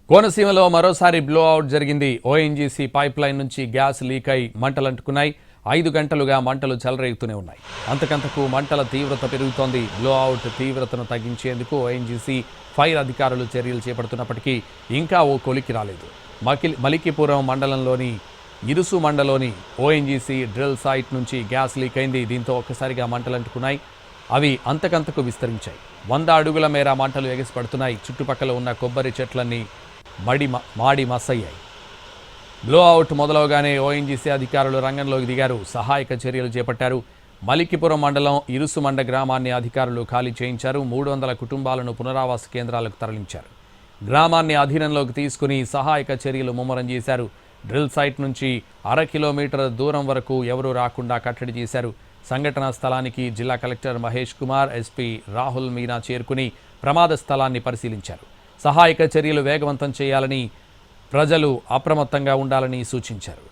కోనసీమలో మరోసారి blow out జరిగింది. ఓఎన్జీసీ పైప్ లైన్ నుంచి గ్యాస్ లీక్ అయి మంటలంటుకున్నాయి. 5 గంటలుగా మంటలు చెలరేగుతూనే ఉన్నాయి. అంతకంతకు మంటల తీవ్రత పెరుగుతోంది. బ్లో అవుట్ తీవ్రతను తగ్గించేందుకు ఓఎన్జీసీ ఫైర్ అధికారులు చర్యలు చేపడుతున్నప్పటికీ ఇంకా ఓ కొలికి రాలేదు. మలికిపురం మండలంలోని ఇరుసు మండలోని ఓఎన్జీసీ డ్రిల్ సైట్ నుంచి గ్యాస్ లీక్ అయింది. దీంతో ఒక్కసారిగా మంటలంటుకున్నాయి. అవి అంతకంతకు విస్తరించాయి. 100 అడుగుల మేర మంటలు ఎగసిపడుతున్నాయి. చుట్టుపక్కల ఉన్న కొబ్బరి చెట్లన్నీ మాడి మసయ్యాయి. బ్లో అవుట్ మొదలవగానే ఓఎన్జీసీ అధికారులు రంగంలోకి దిగారు. సహాయక చర్యలు చేపట్టారు. మలికిపురం మండలం ఇరుసుమండ గ్రామాన్ని అధికారులు ఖాళీ చేయించారు. 300 కుటుంబాలను పునరావాస కేంద్రాలకు తరలించారు. గ్రామాన్ని అధీనంలోకి తీసుకుని సహాయక చర్యలు ముమ్మరం చేశారు. డ్రిల్ సైట్ నుంచి 1/2 కిలోమీటర్ దూరం వరకు ఎవరూ రాకుండా కట్టడి చేశారు. సంఘటనా స్థలానికి జిల్లా కలెక్టర్ మహేష్ కుమార్, ఎస్పీ రాహుల్ మీనా చేరుకుని ప్రమాద స్థలాన్ని పరిశీలించారు. సహాయక చర్యలు వేగవంతం చేయాలని, ప్రజలు అప్రమత్తంగా ఉండాలని సూచించారు.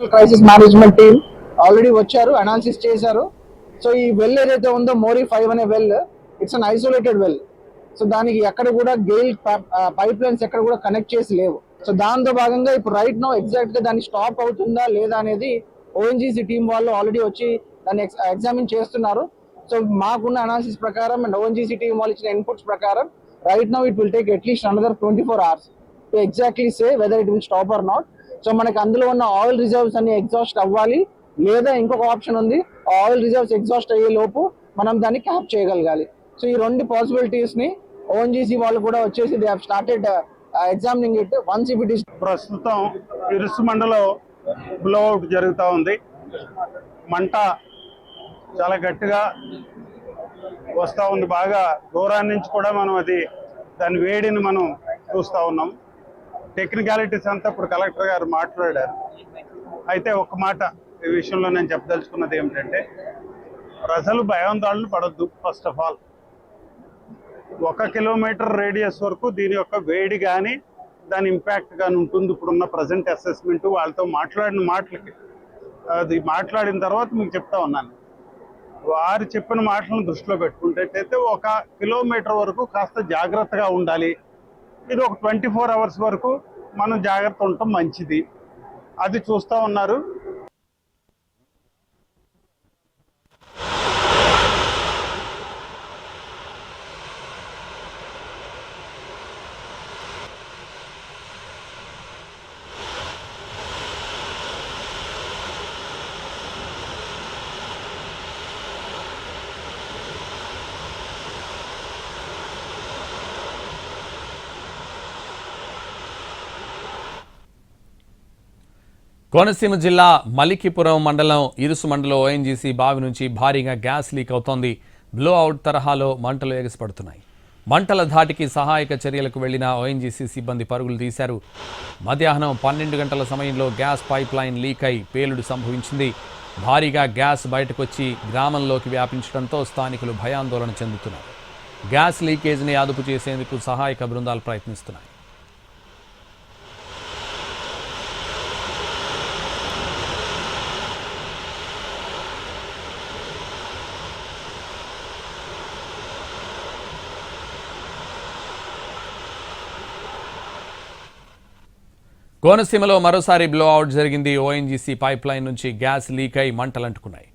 క్రైసిస్ మేనేజ్మెంట్ టీమ్ ఆల్రెడీ వచ్చారు, అనాలిసిస్ చేశారు. సో ఈ వెల్ ఏదైతే ఉందో మోరీ 5 అనే well, it's an isolated well. So దానికి ఎక్కడ కూడా గెయిల్ పైప్ లైన్స్ ఎక్కడ కూడా కనెక్ట్ చేసి లేవు. సో దాంతో భాగంగా ఇప్పుడు రైట్ నో ఎగ్జాక్ట్ గా దాన్ని స్టాప్ అవుతుందా లేదా అనేది ఓఎన్జీసీ టీం వాళ్ళు ఆల్రెడీ వచ్చి దాన్ని ఎగ్జామిన్ చేస్తున్నారు. సో మాకున్న అనాలిసిస్ ప్రకారం అండ్ ఓఎన్జీసీ టీం వాళ్ళు ఇచ్చిన ఇన్పుట్స్ ప్రకారం right now it will take atleast another 24 hours to exactly say whether it will stop or not. So మనకి అందులో ఉన్న ఆయిల్ రిజర్వ్స్ అన్ని ఎగ్జాస్ట్ అవ్వాలి, లేదా ఇంకొక ఆప్షన్ ఉంది, ఆయిల్ రిజర్వ్స్ ఎగ్జాస్ట్ అయ్యే లోపు మనం దాన్ని క్యాప్ చేయగలగాలి. సో ఈ రెండు పాసిబిలిటీస్ ని ఓఎన్జీసీ వాళ్ళు కూడా వచ్చేసి they have started examining it. Once if it is ప్రస్తుతం ఇరుసు మండలో బ్లోఅవుట్ జరుగుతూ ఉంది. మంట చాలా గట్టిగా వస్తూ ఉంది. బాగా దూరాన్ని నుంచి కూడా మనం దాని వేడిని మనం చూస్తూ ఉన్నాం. టెక్నికాలిటీస్ అంతా ఇప్పుడు కలెక్టర్ గారు మాట్లాడారు. అయితే ఒక మాట ఈ విషయంలో నేను చెప్పదలుచుకున్నది ఏమిటంటే, ప్రజలు భయాందోళన పడొద్దు. First of all 1 kilometre radius వరకు దీని యొక్క వేడి కానీ దాని ఇంపాక్ట్ కానీ ఉంటుంది. ఇప్పుడున్న ప్రజెంట్ అసెస్మెంట్ వాళ్ళతో మాట్లాడిన మాటలకి అది మాట్లాడిన తర్వాత మీకు చెప్తా ఉన్నాను. వారు చెప్పిన మాటలను దృష్టిలో పెట్టుకుంటే 1 కిలోమీటర్ వరకు కాస్త జాగ్రత్తగా ఉండాలి. ఇది ఒక 24 hours వరకు మనం జాగ్రత్త ఉండటం మంచిది. అది చూస్తూ ఉన్నారు. కోనసీమ జిల్లా మలికిపురం మండలం ఇరుసు మండలం ఓఎన్జీసీ బావి నుంచి భారీగా గ్యాస్ లీక్ అవుతోంది. బ్లో అవుట్ తరహాలో మంటలు ఎగసిపడుతున్నాయి. మంటల ధాటికి సహాయక చర్యలకు వెళ్లిన ఓఎన్జీసీ సిబ్బంది పరుగులు తీశారు. మధ్యాహ్నం 12 గంటల సమయంలో గ్యాస్ పైప్ లైన్ లీక్ అయి పేలుడు సంభవించింది. భారీగా గ్యాస్ బయటకొచ్చి గ్రామంలోకి వ్యాపించడంతో స్థానికులు భయాందోళన చెందుతున్నారు. గ్యాస్ లీకేజ్ని అదుపు చేసేందుకు సహాయక బృందాలు ప్రయత్నిస్తున్నాయి. కోనసీమలో మరోసారి బ్లో అవుట్ జరిగింది. ఓఎన్జీసీ పైప్ లైన్ నుంచి గ్యాస్ లీక్ అయి మంటలంటుకున్నాయి.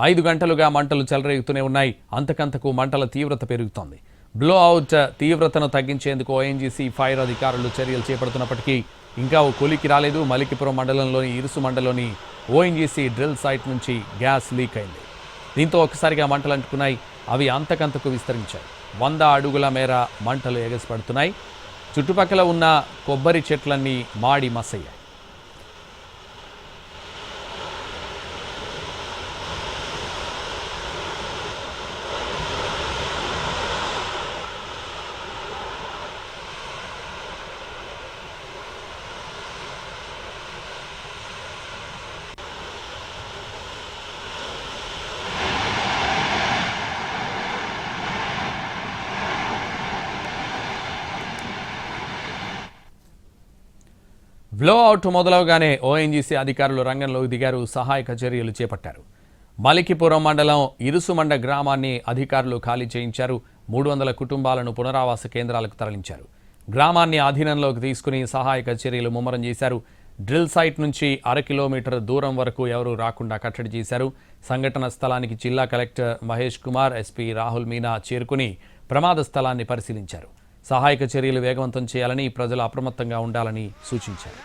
5 గంటలుగా మంటలు చెలరేగుతూనే ఉన్నాయి. అంతకంతకు మంటల తీవ్రత పెరుగుతోంది. బ్లో అవుట్ తీవ్రతను తగ్గించేందుకు ఓఎన్జీసీ ఫైర్ అధికారులు చర్యలు చేపడుతున్నప్పటికీ ఇంకా ఓ కొలికి రాలేదు. మలికిపురం మండలంలోని ఇరుసు మండలంలోని ఓఎన్జీసీ డ్రిల్ సైట్ నుంచి గ్యాస్ లీక్ అయింది. దీంతో ఒక్కసారిగా మంటలంటుకున్నాయి. అవి అంతకంతకు విస్తరించాయి. 100 అడుగుల మేర మంటలు ఎగసిపడుతున్నాయి. చుట్టుపక్కల ఉన్న కొబ్బరి చెట్లన్నీ మాడి మసయ్యాయి. బ్లోఅవుట్ మొదలవగానే ఓఎన్జీసీ అధికారులు రంగంలోకి దిగారు, సహాయక చర్యలు చేపట్టారు. మలికిపురం మండలం ఇరుసుమండ గ్రామాన్ని అధికారులు ఖాళీ చేయించారు. 300 కుటుంబాలను పునరావాస కేంద్రాలకు తరలించారు. గ్రామాన్ని అధీనంలోకి తీసుకుని సహాయక చర్యలు ముమ్మరం చేశారు. డ్రిల్ సైట్ నుంచి 1/2 కిలోమీటర్ దూరం వరకు ఎవరూ రాకుండా కట్టడి చేశారు. సంఘటన స్థలానికి జిల్లా కలెక్టర్ మహేష్ కుమార్, ఎస్పీ రాహుల్ మీనా చేరుకుని ప్రమాద స్థలాన్ని పరిశీలించారు. సహాయక చర్యలు వేగవంతం చేయాలని, ప్రజలు అప్రమత్తంగా ఉండాలని సూచించారు.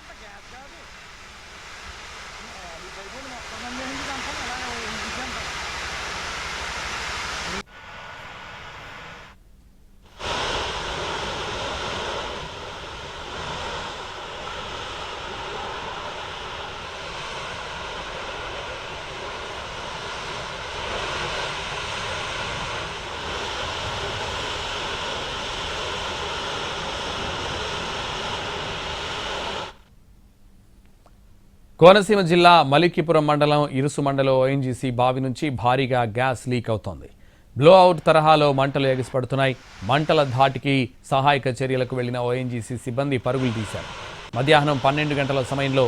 కోనసీమ జిల్లా మలికిపురం మండలం ఇరుసుమండలో ఓఎన్జీసీ బావి నుంచి భారీగా గ్యాస్ లీక్ అవుతోంది. బ్లోఅవుట్ తరహాలో మంటలు ఎగసిపడుతున్నాయి. మంటల ధాటికి సహాయక చర్యలకు వెళ్లిన ఓఎన్జీసీ సిబ్బంది పరుగులు తీశారు. మధ్యాహ్నం 12 గంటల సమయంలో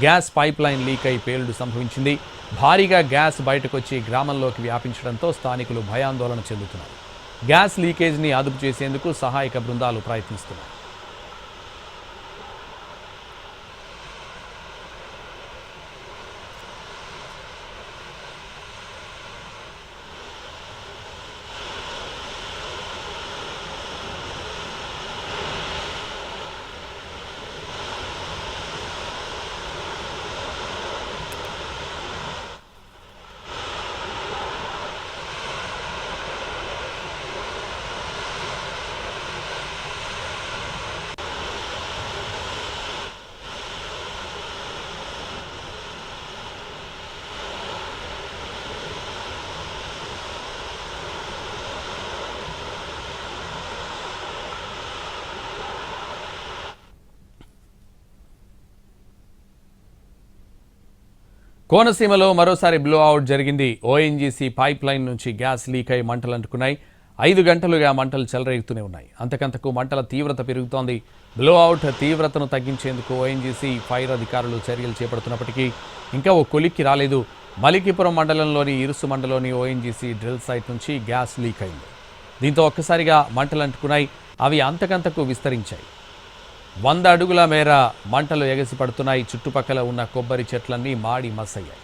గ్యాస్ పైప్ లైన్ లీక్ అయి పేలుడు సంభవించింది. భారీగా గ్యాస్ బయటకొచ్చి గ్రామంలోకి వ్యాపించడంతో స్థానికులు భయాందోళన చెందుతున్నారు. గ్యాస్ లీకేజ్ని అదుపు చేసేందుకు సహాయక బృందాలు ప్రయత్నిస్తున్నాయి. కోనసీమలో మరోసారి బ్లోఅవుట్ జరిగింది. ఓఎన్జీసీ పైప్ లైన్ నుంచి గ్యాస్ లీక్ అయి మంటలు అంటుకున్నాయి. 5 గంటలుగా మంటలు చెలరేగుతూనే ఉన్నాయి. అంతకంతకు మంటల తీవ్రత పెరుగుతోంది. బ్లోఅవుట్ తీవ్రతను తగ్గించేందుకు ఓఎన్జీసీ ఫైర్ అధికారులు చర్యలు చేపడుతున్నప్పటికీ ఇంకా ఓ కొలిక్కి రాలేదు. మలికిపురం మండలంలోని ఇరుసుమండలోని ఓఎన్జీసీ డ్రిల్ సైట్ నుంచి గ్యాస్ లీక్ అయింది. దీంతో ఒక్కసారిగా మంటలు అంటుకున్నాయి. అవి అంతకంతకు విస్తరించాయి. 100 అడుగుల మేర మంటలు ఎగసిపడుతున్నాయి. చుట్టుపక్కల ఉన్న కొబ్బరి చెట్లన్నీ మాడి మసయ్యాయి.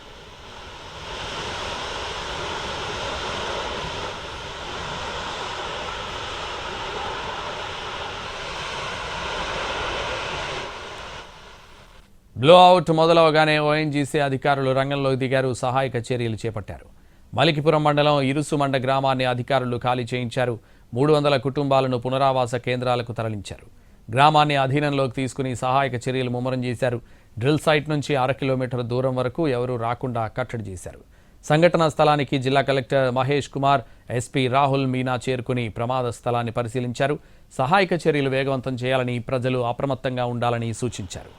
బ్లోఅవుట్ మొదలవగానే ఓఎన్జీసీ అధికారులు రంగంలోకి దిగారు, సహాయక చర్యలు చేపట్టారు. మలికిపురం మండలం ఇరుసుమండ గ్రామాన్ని అధికారులు ఖాళీ చేయించారు. 300 కుటుంబాలను పునరావాస కేంద్రాలకు తరలించారు. గ్రామాన్ని అధీనంలోకి తీసుకుని సహాయక చర్యలు ముమ్మరం చేశారు. డ్రిల్ సైట్ నుంచి 1/2 కిలోమీటర్ దూరం వరకు ఎవరూ రాకుండా కట్టడి చేశారు. సంఘటనా స్థలానికి జిల్లా కలెక్టర్ మహేష్ కుమార్, ఎస్పీ రాహుల్ మీనా చేరుకుని ప్రమాద స్థలాన్ని పరిశీలించారు. సహాయక చర్యలు వేగవంతం చేయాలని, ప్రజలు అప్రమత్తంగా ఉండాలని సూచించారు.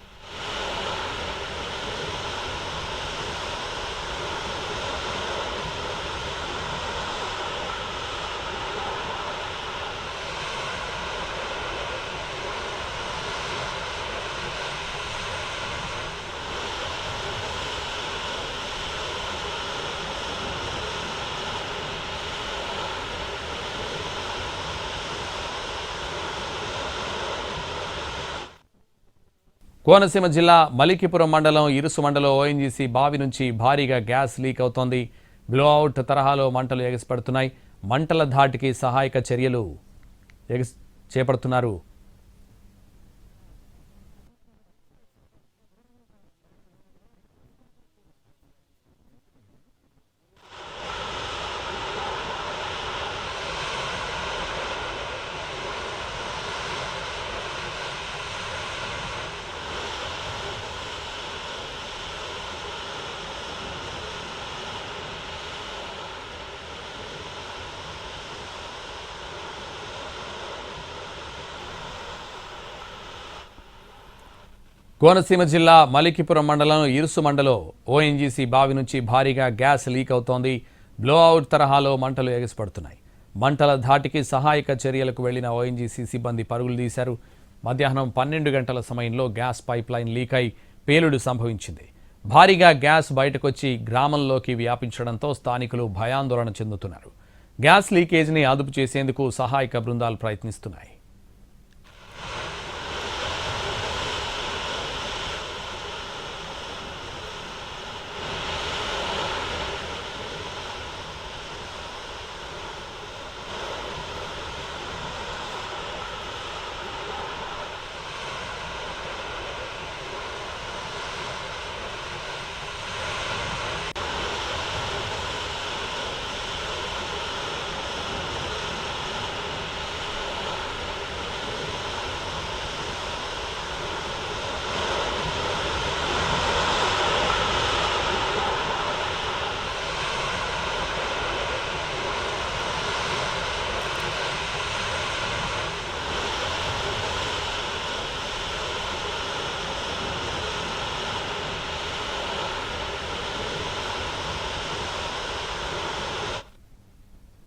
కోనసీమ జిల్లా మలికిపురం మండలం ఇరుసుమండలో ఓఎన్జీసీ బావి నుంచి భారీగా గ్యాస్ లీక్ అవుతోంది. బ్లోఅవుట్ తరహాలో మంటలు ఎగసిపడుతున్నాయి. మంటల ధాటికి సహాయక చర్యలు చేపడుతున్నారు. కోనసీమ జిల్లా మలికిపురం మండలం ఇరుసుమండలో ఓఎన్జీసీ బావి నుంచి భారీగా గ్యాస్ లీక్ అవుతోంది. బ్లోఅవుట్ తరహాలో మంటలు ఎగసిపడుతున్నాయి. మంటల ధాటికి సహాయక చర్యలకు వెళ్లిన ఓఎన్జీసీ సిబ్బంది పరుగులు తీశారు. మధ్యాహ్నం 12 గంటల సమయంలో గ్యాస్ పైప్లైన్ లీక్ అయి పేలుడు సంభవించింది. భారీగా గ్యాస్ బయటకొచ్చి గ్రామంలోకి వ్యాపించడంతో స్థానికులు భయాందోళన చెందుతున్నారు. గ్యాస్ లీకేజీని అదుపు చేసేందుకు సహాయక బృందాలు ప్రయత్నిస్తున్నాయి.